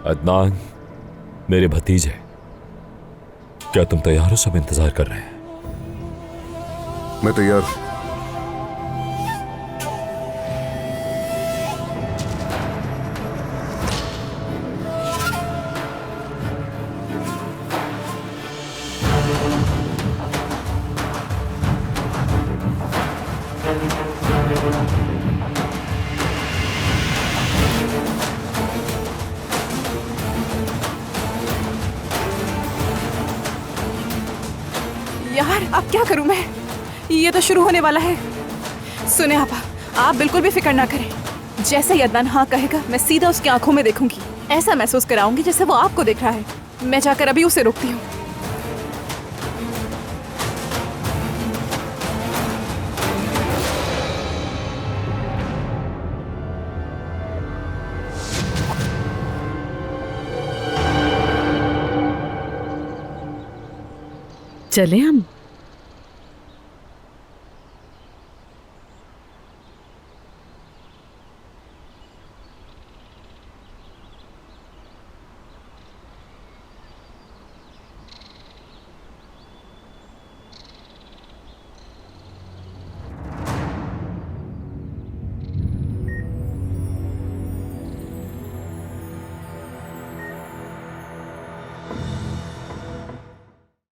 अदनान, मेरे भतीजे, क्या तुम तैयार हो? सब इंतजार कर रहे हैं। मैं तैयार हूं। यार अब क्या करूं मैं? ये तो शुरू होने वाला है। सुने आपा, आप बिल्कुल भी फिक्र ना करें। जैसे ही अदनान हाँ कहेगा, मैं सीधा उसकी आंखों में देखूंगी। ऐसा महसूस कराऊंगी जैसे वो आपको देख रहा है। मैं जाकर अभी उसे रोकती हूँ। चले हम।